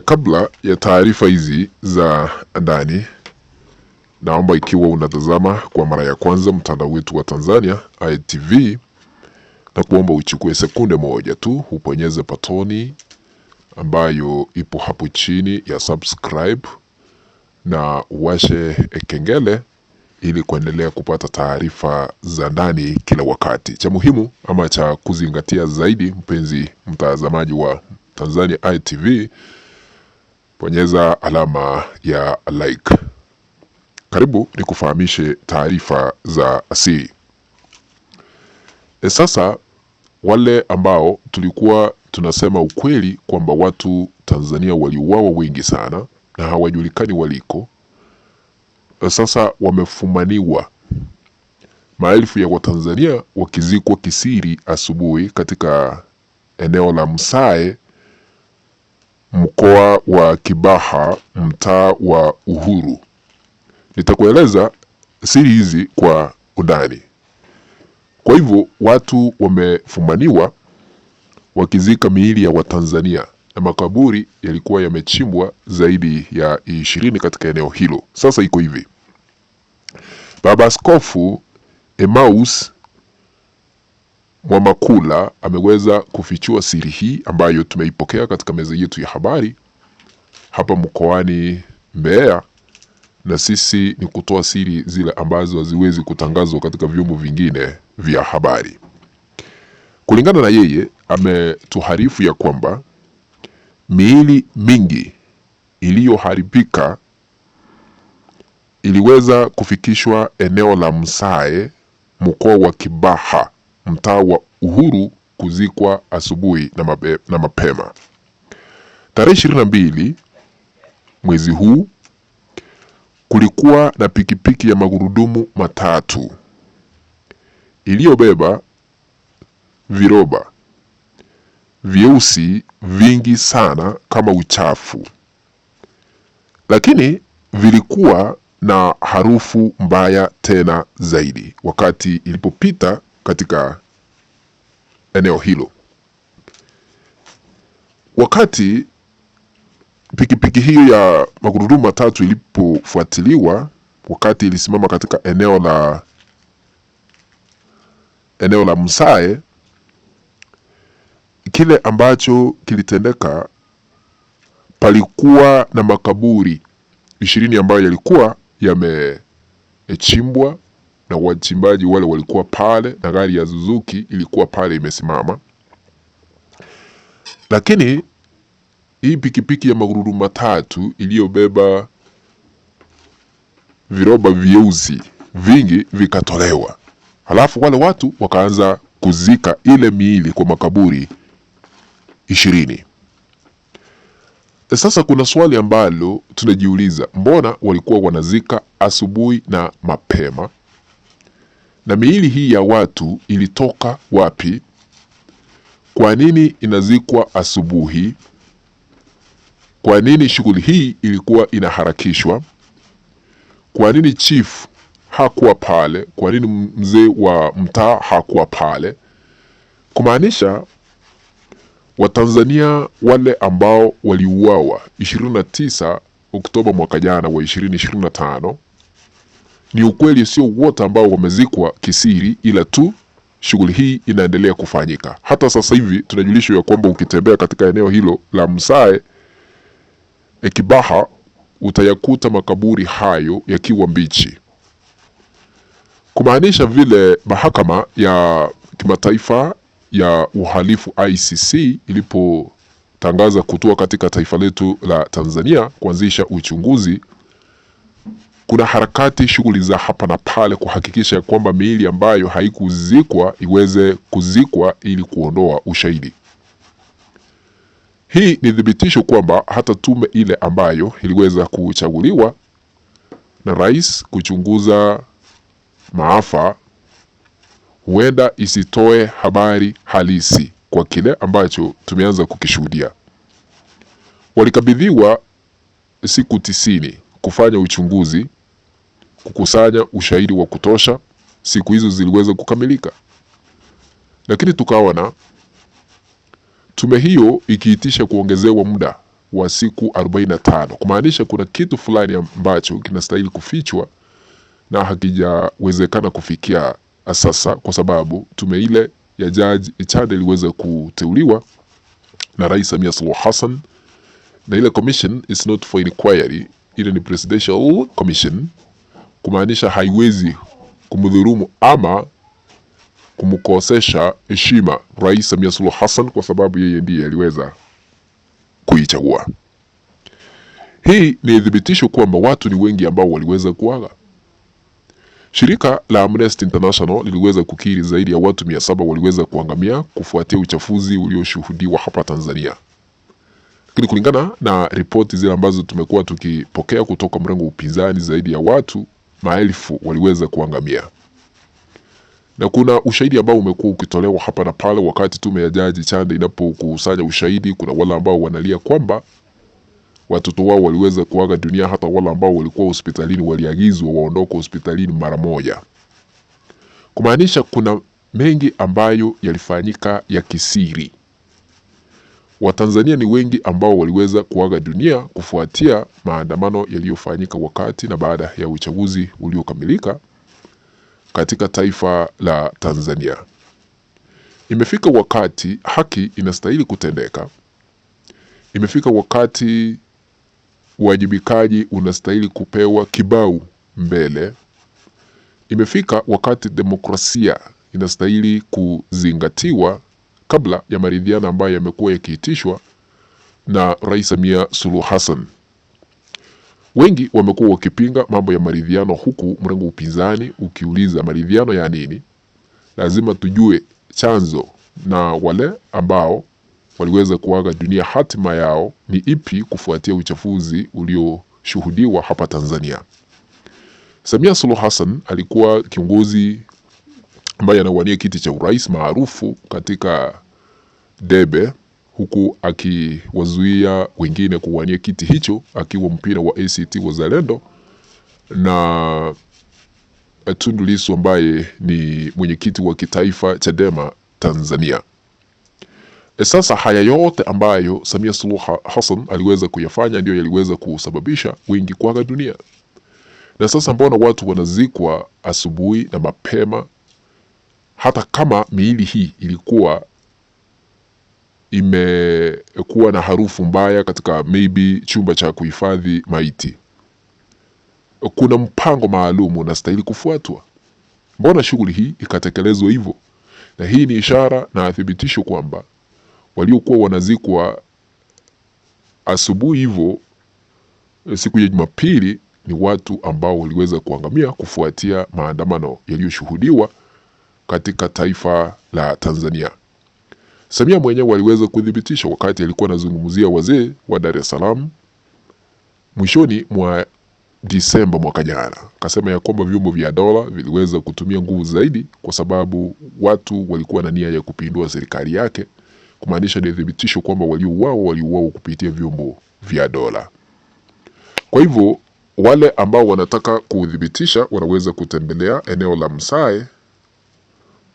Kabla ya taarifa hizi za ndani, naomba ikiwa unatazama kwa mara ya kwanza mtandao wetu wa Tanzania ITV, na kuomba uchukue sekunde moja tu uponyeze patoni ambayo ipo hapo chini ya subscribe na uwashe kengele ili kuendelea kupata taarifa za ndani kila wakati. Cha muhimu ama cha kuzingatia zaidi, mpenzi mtazamaji wa Tanzania ITV, bonyeza alama ya like. Karibu nikufahamishe taarifa za asili. Sasa wale ambao tulikuwa tunasema ukweli kwamba watu Tanzania waliuawa wengi sana na hawajulikani waliko, sasa wamefumaniwa. Maelfu ya Watanzania wakizikwa kisiri asubuhi katika eneo la Msae, mkoa wa Kibaha, mtaa wa Uhuru. Nitakueleza siri hizi kwa undani. Kwa hivyo watu wamefumaniwa wakizika miili ya Watanzania na makaburi yalikuwa yamechimbwa zaidi ya 20 katika eneo hilo. Sasa iko hivi. Baba Askofu Emmaus Mwamakula ameweza kufichua siri hii ambayo tumeipokea katika meza yetu ya habari hapa mkoani Mbeya, na sisi ni kutoa siri zile ambazo haziwezi kutangazwa katika vyombo vingine vya habari. Kulingana na yeye, ametuharifu ya kwamba miili mingi iliyoharibika iliweza kufikishwa eneo la Msae, mkoa wa Kibaha, mtaa wa Uhuru, kuzikwa asubuhi na mapema. Tarehe 22 mwezi huu kulikuwa na pikipiki ya magurudumu matatu iliyobeba viroba vyeusi vingi sana kama uchafu, lakini vilikuwa na harufu mbaya tena zaidi wakati ilipopita katika eneo hilo. Wakati pikipiki hiyo ya magurudumu matatu ilipofuatiliwa, wakati ilisimama katika eneo la Msae, kile ambacho kilitendeka, palikuwa na makaburi 20 ambayo yalikuwa yamechimbwa na wachimbaji wale walikuwa pale, na gari ya Suzuki ilikuwa pale imesimama. Lakini hii pikipiki ya magurudumu matatu iliyobeba viroba vyeusi vingi vikatolewa. Halafu wale watu wakaanza kuzika ile miili kwa makaburi 20. Sasa kuna swali ambalo tunajiuliza, mbona walikuwa wanazika asubuhi na mapema? Na miili hii ya watu ilitoka wapi? Kwa nini inazikwa asubuhi? Kwa nini shughuli hii ilikuwa inaharakishwa? Kwa nini chief hakuwa pale? Kwa nini mzee wa mtaa hakuwa pale? Kumaanisha Watanzania wale ambao waliuawa 29 Oktoba mwaka jana wa 2025, ni ukweli sio wote ambao wamezikwa kisiri, ila tu shughuli hii inaendelea kufanyika. Hata sasa hivi tunajulishwa ya kwamba ukitembea katika eneo hilo la Msae Kibaha, utayakuta makaburi hayo yakiwa mbichi. Kumaanisha vile mahakama ya kimataifa ya uhalifu ICC ilipotangaza kutoa katika taifa letu la Tanzania kuanzisha uchunguzi, kuna harakati, shughuli za hapa na pale kuhakikisha kwamba miili ambayo haikuzikwa iweze kuzikwa ili kuondoa ushahidi. Hii ni thibitisho kwamba hata tume ile ambayo iliweza kuchaguliwa na rais kuchunguza maafa huenda isitoe habari halisi kwa kile ambacho tumeanza kukishuhudia. Walikabidhiwa siku 90 kufanya uchunguzi, kukusanya ushahidi wa kutosha. Siku hizo ziliweza kukamilika, lakini tukaona tume hiyo ikiitisha kuongezewa muda wa siku 45, kumaanisha kuna kitu fulani ambacho kinastahili kufichwa na hakijawezekana kufikia sasa, kwa sababu tume ile ya Jaji Chande iliweza kuteuliwa na Rais Samia Suluhu Hassan, na ile commission is not for inquiry, ile ni presidential commission, kumaanisha haiwezi kumdhulumu ama kumkosesha heshima Rais Samia Suluhu Hassan, kwa sababu yeye ndiye aliweza kuichagua. Hii ni thibitisho kwamba watu ni wengi ambao waliweza kuaga. Shirika la Amnesty International liliweza kukiri zaidi ya watu 700 waliweza kuangamia kufuatia uchafuzi ulioshuhudiwa hapa Tanzania. Lakini kulingana na ripoti zile ambazo tumekuwa tukipokea kutoka mrengo upinzani, zaidi ya watu maelfu waliweza kuangamia. Na kuna ushahidi ambao umekuwa ukitolewa hapa na pale wakati tume ya Jaji Chande inapokusanya ushahidi. Kuna wale ambao wanalia kwamba watoto wao waliweza kuaga dunia, hata wale ambao walikuwa hospitalini waliagizwa waondoke hospitalini mara moja. Kumaanisha kuna mengi ambayo yalifanyika ya kisiri. Watanzania ni wengi ambao waliweza kuaga dunia kufuatia maandamano yaliyofanyika wakati na baada ya uchaguzi uliokamilika katika taifa la Tanzania. Imefika wakati haki inastahili kutendeka. Imefika wakati uwajibikaji unastahili kupewa kibao mbele. Imefika wakati demokrasia inastahili kuzingatiwa kabla ya maridhiano ambayo yamekuwa yakiitishwa na Rais Samia Suluhu Hassan. Wengi wamekuwa wakipinga mambo ya maridhiano, huku mrengo upinzani ukiuliza maridhiano ya nini? Lazima tujue chanzo, na wale ambao waliweza kuaga dunia hatima yao ni ipi kufuatia uchafuzi ulioshuhudiwa hapa Tanzania. Samia Suluhu Hassan alikuwa kiongozi ambaye anawania kiti cha urais maarufu katika debe, huku akiwazuia wengine kuwania kiti hicho, akiwa mpira wa ACT Wazalendo na Tundu Lissu ambaye ni mwenyekiti wa kitaifa Chadema Tanzania. Sasa haya yote ambayo Samia Suluhu Hassan aliweza kuyafanya ndio yaliweza kusababisha wengi kuaga dunia. Na sasa mbona watu wanazikwa asubuhi na mapema, hata kama miili hii ilikuwa imekuwa na harufu mbaya katika maybe chumba cha kuhifadhi maiti? Kuna mpango maalum unastahili kufuatwa. Mbona shughuli hii ikatekelezwa hivyo? Na hii ni ishara na thibitisho kwamba waliokuwa wanazikwa asubuhi hivyo siku ya Jumapili ni watu ambao waliweza kuangamia kufuatia maandamano yaliyoshuhudiwa katika taifa la Tanzania. Samia mwenyewe aliweza kudhibitisha wakati alikuwa anazungumzia wazee wa Dar es Salaam mwishoni mwa Disemba mwaka jana. Akasema ya kwamba vyombo vya dola viliweza kutumia nguvu zaidi kwa sababu watu walikuwa na nia ya kupindua serikali yake, kumaanisha ni thibitisho kwamba waliuawa kupitia vyombo vya dola. Kwa hivyo wale ambao wanataka kudhibitisha wanaweza kutembelea eneo la Msae,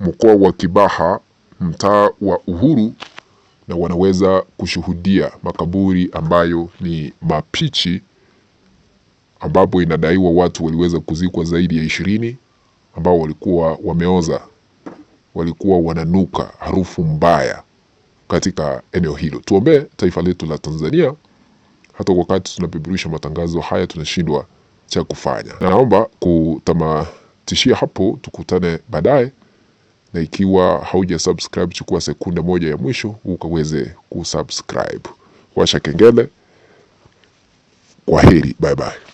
mkoa wa Kibaha, mtaa wa Uhuru, na wanaweza kushuhudia makaburi ambayo ni mapichi, ambapo inadaiwa watu waliweza kuzikwa zaidi ya 20 ambao walikuwa wameoza, walikuwa wananuka harufu mbaya katika eneo hilo. Tuombe taifa letu la Tanzania, hata wakati tunapeperusha matangazo haya tunashindwa cha kufanya. Na naomba kutamatishia hapo, tukutane baadaye. Na ikiwa hauja subscribe, chukua sekunde moja ya mwisho ukaweze kusubscribe. Washa kengele. Kwaheri, bye bye.